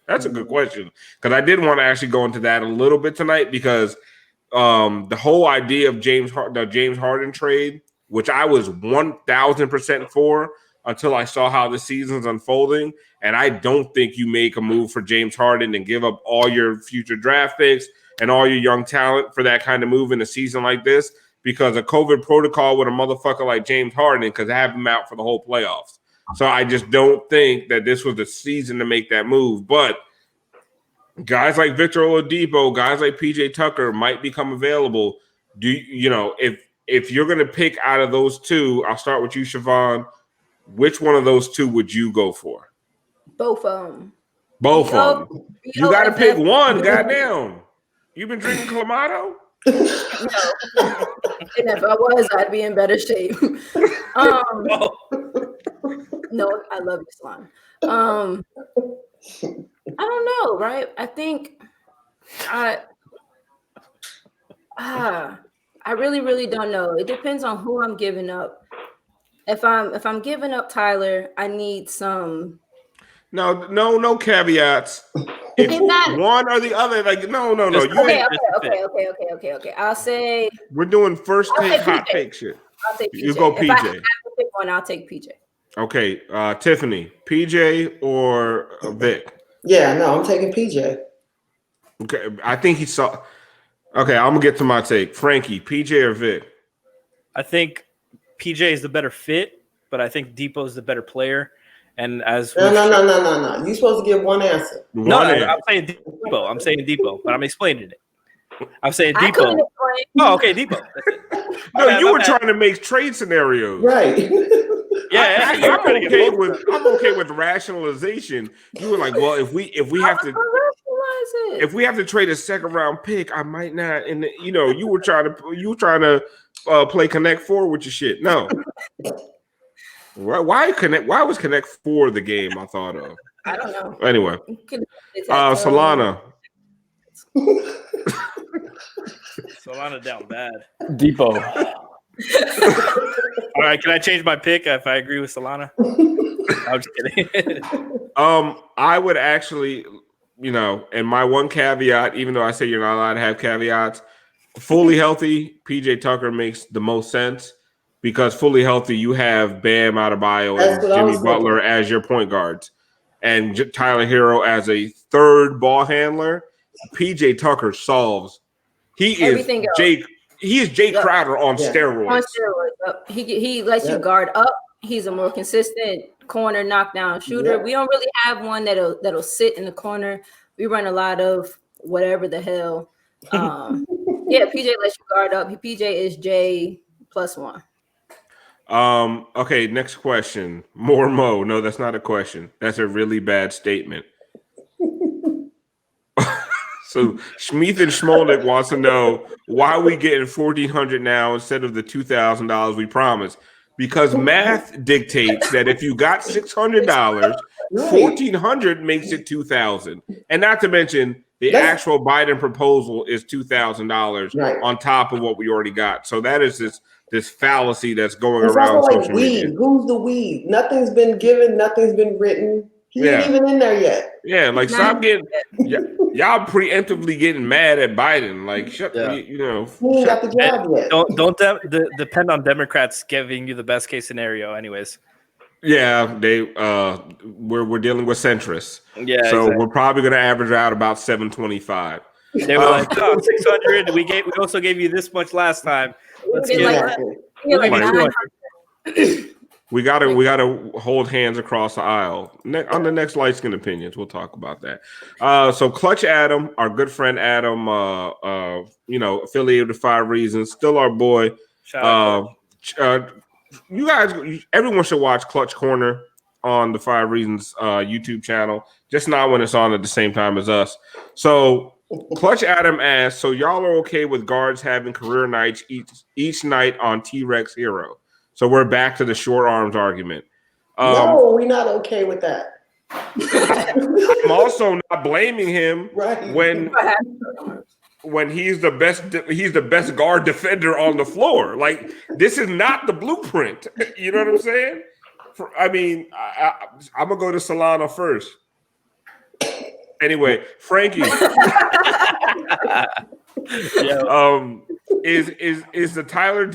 That's a good question, because I did want to actually go into that a little bit tonight, because the whole idea of the James Harden trade, which I was 1,000% for until I saw how the season's unfolding, and I don't think you make a move for James Harden and give up all your future draft picks and all your young talent for that kind of move in a season like this, because of COVID protocol with a motherfucker like James Harden, because I have him out for the whole playoffs. So I just don't think that this was the season to make that move. But guys like Victor Oladipo, guys like PJ Tucker might become available. If you're going to pick out of those two, I'll start with you, Siobhan. Which one of those two would you go for? Both of them. Both of them. You got to pick one. Goddamn. You been drinking Clamato? No. And if I was, I'd be in better shape. No, I love you, Solana. I don't know, right? I think I really, really don't know. It depends on who I'm giving up. If I'm giving up Tyler, I need some. No caveats. It's one or the other. Like no. Okay. I'll say we're doing first take hot take shit. I'll take PJ. You go PJ. If I have to pick one, I'll take PJ. Okay, Tiffany, PJ or Vic? Yeah, no, I'm taking PJ. Okay, I think he saw. Okay, I'm gonna get to my take. Franky, PJ or Vic? I think PJ is the better fit, but I think Depot is the better player. And as No. You're supposed to give one answer. I'm saying Depot. But I'm explaining it. I'm saying Depot. Oh, okay, Depot. That's it. No, you were trying to make trade scenarios, right? Yeah, I'm okay with rationalization. You were like, well, if we have to trade a second round pick, I might not. And you were trying to play Connect 4 with your shit. No. Why was Connect 4 the game I thought of? I don't know. Anyway, Solana. Solana down bad. Depot. All right, can I change my pick if I agree with Solana? I'm just kidding. I would actually, and my one caveat, even though I say you're not allowed to have caveats, fully healthy, PJ Tucker makes the most sense because fully healthy, you have Bam Adebayo and Jimmy Butler as your point guards, and Tyler Herro as a third ball handler. PJ Tucker solves. He is Jake. He is Jake Crowder on steroids. On steroids. He lets you guard up. He's a more consistent corner knockdown shooter. We don't really have one that'll sit in the corner. We run a lot of whatever the hell. PJ lets you guard up. PJ is J +1. Okay, next question. More Mo. No, that's not a question. That's a really bad statement. So Schmeeth and Schmolnick wants to know why we getting $1,400 now instead of the $2,000 we promised. Because math dictates that if you got $600, $1,400 makes it $2,000, and not to mention the actual Biden proposal is $2,000 on top of what we already got. So that is this fallacy that's going around social media. Who's the we? Nothing's been given. Nothing's been written. He ain't even in there yet. Yeah, like stop getting y'all preemptively getting mad at Biden. Like shut, he ain't got the job yet. Don't depend on Democrats giving you the best case scenario, anyways. Yeah, we're dealing with centrists. Yeah, so we're probably going to average out about 725. They were like, 600. We also gave you this much last time. Let's get We gotta hold hands across the aisle. On the next light skin opinions, we'll talk about that. So Clutch Adam, our good friend Adam, affiliated with 5 Reasons, still our boy. You guys, everyone should watch Clutch Corner on the 5 Reasons YouTube channel, just not when it's on at the same time as us. So Clutch Adam asks, so y'all are okay with guards having career nights each night on T-Rex Herro? So we're back to the short arms argument. No, we're not okay with that. I'm also not blaming him when he's the best guard defender on the floor. Like this is not the blueprint. You know what I'm saying? I'm gonna go to Solana first. Anyway, Franky. Is Tyler's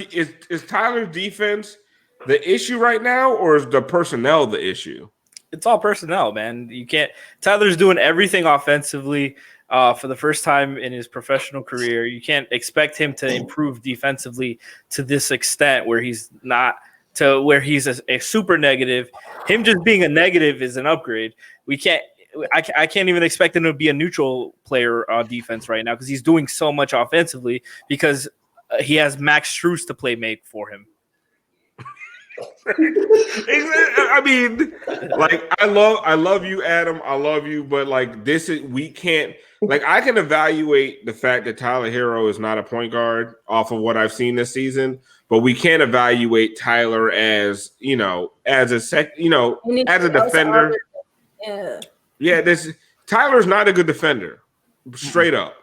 defense the issue right now, or is the personnel the issue? It's all personnel, man. You can't. Tyler's doing everything offensively for the first time in his professional career. You can't expect him to improve defensively to this extent where he's not to where he's a super negative. Him just being a negative is an upgrade. I can't even expect him to be a neutral player on defense right now because he's doing so much offensively because he has Max Strus to play make for him. I mean, like I love you, Adam. I love you, but like we can't. Like I can evaluate the fact that Tyler Herro is not a point guard off of what I've seen this season, but we can't evaluate Tyler as as a defender. Yeah, Tyler's not a good defender, straight up.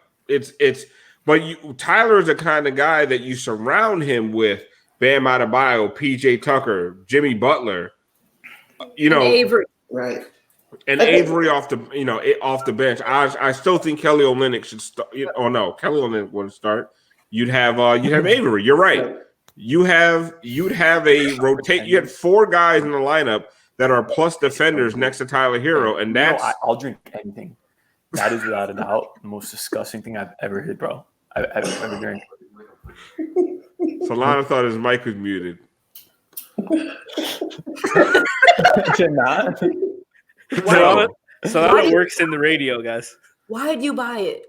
Tyler is the kind of guy that you surround him with Bam Adebayo, PJ Tucker, Jimmy Butler, and Avery, right? And Avery off the bench. I still think Kelly Olynyk should start. Kelly Olynyk wouldn't start. You'd have Avery. You're right. You'd have a rotate. You had 4 guys in the lineup that are plus defenders next to Tyler Herro, and I'll drink anything. That is without a doubt the most disgusting thing I've ever hit, bro. I've ever drank. Solana thought his mic was muted. Did not. Solana works in the radio, guys. Why did you buy it?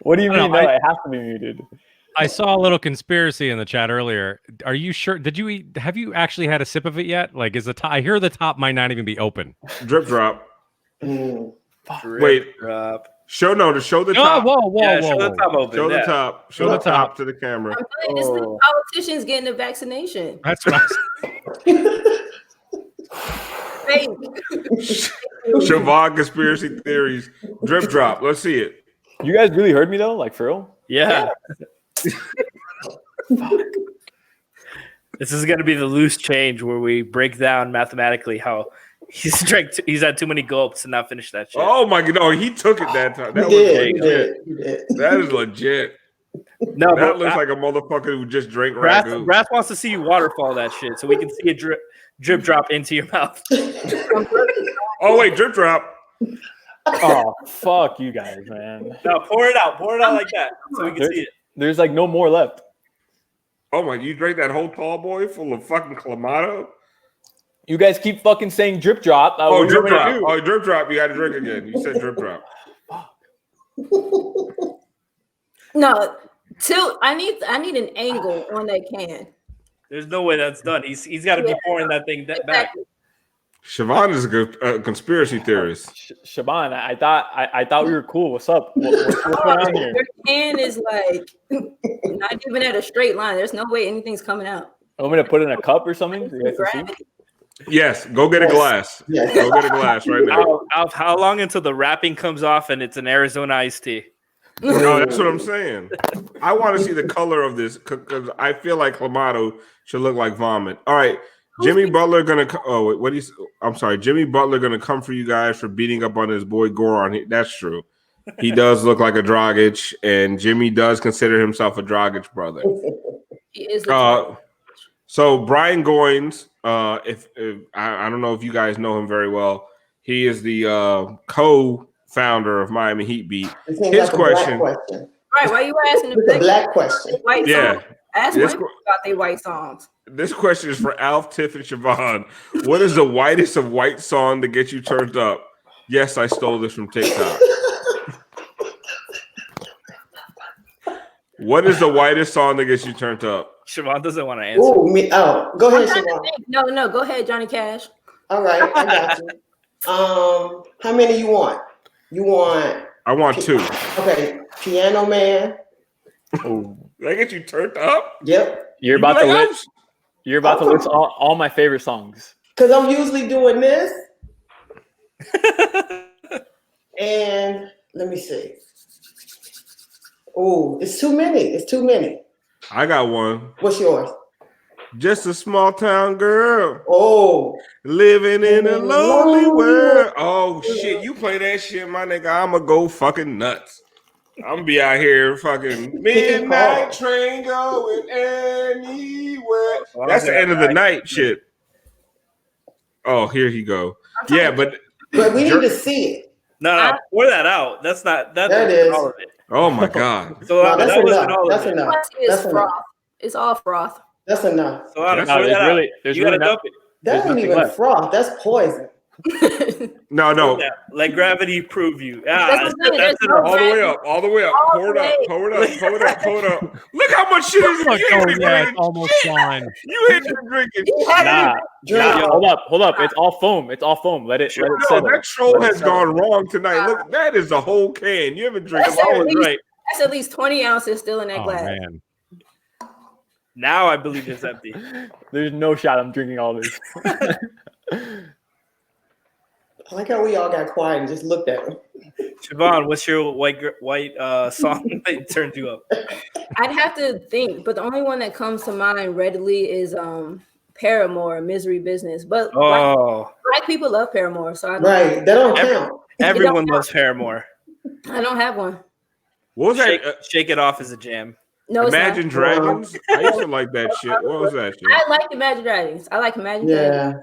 What do you mean? No, it has to be muted. I saw a little conspiracy in the chat earlier. Are you sure? Have you actually had a sip of it yet? Like, I hear the top might not even be open. Drip drop. Wait. Drop. Show the top. Whoa. Show the top open. Show the top. Show the top to the camera. I'm telling you, this is politicians getting the vaccination. That's right. Siobhan conspiracy theories. Drip drop. Let's see it. You guys really heard me though? Like for real? Yeah. This is going to be the loose change where we break down mathematically how he's had too many gulps and not finished that shit. Oh my god, no, he took it that time. That He was did. legit. That is legit. No, That looks like a motherfucker who just drank Brass ragu. wants to see you waterfall that shit so we can see a drip drop into your mouth. Oh wait, drip drop. Oh, fuck you guys, man. No, pour it out like that so we can see it. There's like no more left. Oh my, you drank that whole tall boy full of fucking Clamato? You guys keep fucking saying drip drop. Oh, drip drop. Oh, drip drop. You got to drink again. You said drip drop. No, tilt. I need an angle on that can. There's no way that's done. He's got to be pouring that thing back. Exactly. Siobhan is a good conspiracy theorist. Siobhan, I thought we were cool. What's up? What's going on here? Your can is like not even at a straight line. There's no way anything's coming out. I'm gonna put it in a cup or something. You guys can see? Yes, go get a glass. Yes. Go get a glass right now. Alf, how long until the wrapping comes off and it's an Arizona iced tea? No, that's what I'm saying. I want to see the color of this because I feel like Clamato should look like vomit. All right, Jimmy Butler gonna. I'm sorry, Jimmy Butler gonna come for you guys for beating up on his boy Goran. That's true. He does look like a Dragic, and Jimmy does consider himself a Dragic brother. He is. So Brian Goins, if I don't know if you guys know him very well, he is the co-founder of Miami Heat Beat. His like question. Right? Why you asking It's a black question. white Yeah. songs? Ask white people about their white songs. This question is for Alf, Tiff, and Siobhan. What is the whitest of white song that gets you turned up? Yes, I stole this from TikTok. What is the whitest song that gets you turned up? Siobhan doesn't want to answer. Go I'm ahead, trying to Siobhan. think. No, go ahead, Johnny Cash. All right, I got you. How many you want? You want? I want two. Okay, Piano Man. That get you turned up? Yep. You're about to list. You're about to list all my favorite songs. Because I'm usually doing this. And let me see. Oh, it's too many. It's too many. I got one. What's yours? Just a small town girl Oh, living in a lonely world. Oh shit, you play that shit, my nigga. I'ma go fucking nuts. I'm gonna be out here fucking midnight train going anywhere. That's the end of the night shit. Oh, here he go. Yeah, but we need to see it. No, pour that out. That's not. That's There it is. all of it. oh my god. So No, that's that wasn't enough. all That's of it. enough. It's That's enough. froth. It's all froth. That's enough. So pour No, that there's out. really- there's You gotta really dump it. That There's ain't nothing even left. froth. That's poison. No. Let gravity prove you. That's what I'm saying. That's There's it. no All the way up, all the way up. All Pour it the up, way. pour it up, pour it up, pour it up. Look how much shit is in Oh, here. yeah, it's almost gone. You hit the drinking. Nah, Drink. hold up. It's all foam. It's all foam. Let it No, settle. that troll has gone wrong tonight. Look, that is the whole can. You haven't drank That's all at of it. least- right. That's at least 20 ounces still in that Oh glass. man. Now I believe it's empty. There's no shot I'm drinking all this. I like how we all got quiet and just looked at him. Siobhan, what's your white song that turned you up? I'd have to think, but the only one that comes to mind readily is Paramore, Misery Business. But black people love Paramore, so I don't, Right. That don't count. Everyone loves Paramore. I don't have one. What was that? Shake It Off is a jam. No, it's Imagine not. Dragons? I used to like that shit. What was that shit? I like Imagine Dragons. I like Imagine Dragons. Yeah.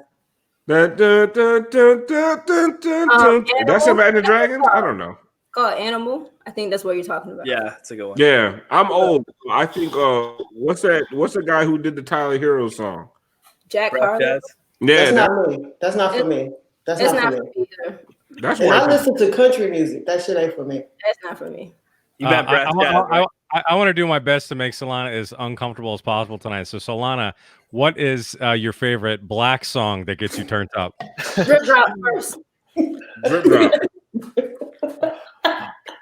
Dun, dun, dun, dun, dun, dun, dun, dun. That's Imagine Dragons? I don't know. Called Animal. I think that's what you're talking about. Yeah, it's a good one. Yeah, I'm old. I think what's the guy who did the Tyler Hero song? Jack Rap Harlow. jazz. Yeah, That's not me. That's not for me. That's It's not not for for me. me either. that's And I what listen to country music. That shit ain't for me. That's not for me. You got brass jazz, right? I want to do my best to make Solana as uncomfortable as possible tonight. So, Solana, what is your favorite black song that gets you turned up? Drip drop first. drip drop.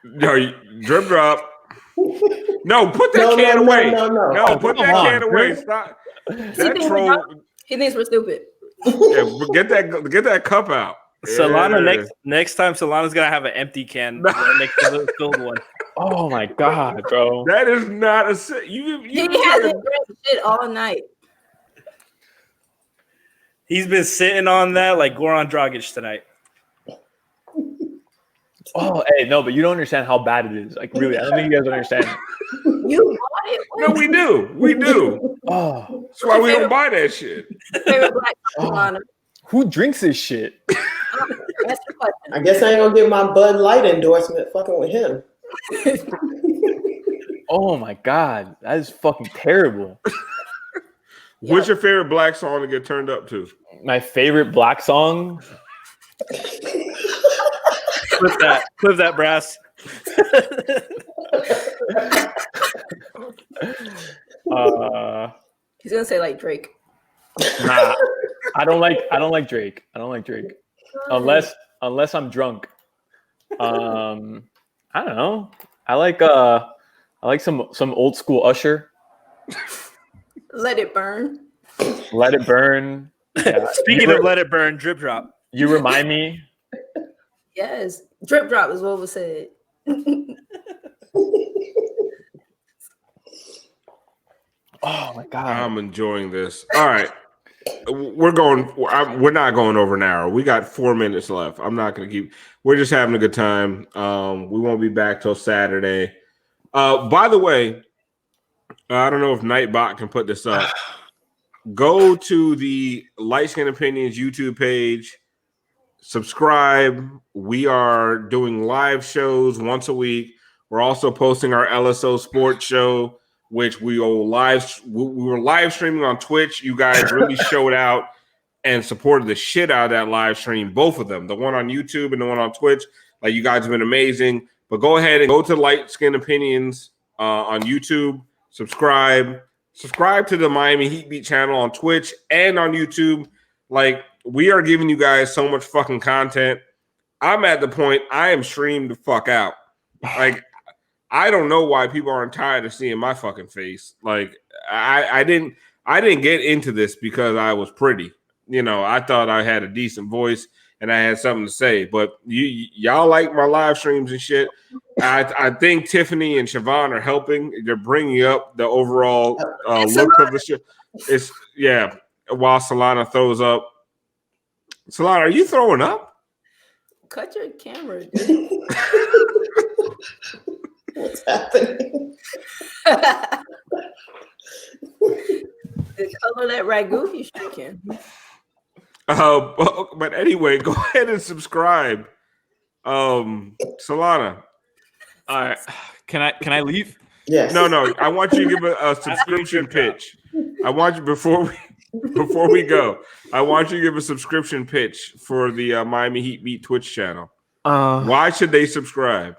No, drip drop. No, put that can away. No, put that can away. Stop. That troll. He thinks we're stupid. Yeah, get that cup out. Solana, Yeah. next time Solana's gonna have an empty can next to the filled one. Oh my god, bro. That is not a you. He hasn't drank shit all night. He's been sitting on that like Goran Dragic tonight. Oh, hey, no, but you don't understand how bad it is. Like, really, I don't think you guys understand. You bought it? No, we do. We do. Oh, That's why we don't buy that shit. Favorite black Solana? who drinks this shit? That's the question. I guess I ain't gonna get my Bud Light endorsement fucking with him. Oh my god, that is fucking terrible. What's your favorite black song to get turned up to? My favorite black song. Clip that, Brass. He's gonna say like Drake. Nah, I don't like Drake. I don't like Drake unless I'm drunk. I don't know. I like some old school Usher. Let It Burn. Let It Burn. Yeah. Speaking of Let It Burn, drip drop. You remind me. Yes. Drip drop is what was said. Oh my god. I'm enjoying this. All right. We're not going over an hour. We got 4 minutes left. I'm not going to keep. We're just having a good time. We won't be back till Saturday. By the way, I don't know if Nightbot can put this up. Go to the Light Skin Opinions YouTube page. Subscribe. We are doing live shows once a week. We're also posting our LSO sports show, which we were live streaming on Twitch. You guys really showed out and supported the shit out of that live stream, both of them, the one on YouTube and the one on Twitch. Like, you guys have been amazing. But go ahead and go to Light Skin Opinions on YouTube. Subscribe to the Miami Heat Beat channel on Twitch and on YouTube. Like, we are giving you guys so much fucking content. I'm at the point I am streamed the fuck out. Like, I don't know why people aren't tired of seeing my fucking face. Like, I didn't get into this because I was pretty. You know, I thought I had a decent voice and I had something to say. But y'all like my live streams and shit. I think Tiffany and Siobhan are helping. They're bringing up the overall look of the show. It's while Solana throws up. Solana, are you throwing up? Cut your camera, dude. What's happening? The color of that ragu he's shaking. But anyway, go ahead and subscribe. Solana. All right. Can I leave? Yes. No. I want you to give a subscription pitch. I want you before we go. I want you to give a subscription pitch for the Miami Heat Beat Twitch channel. Why should they subscribe?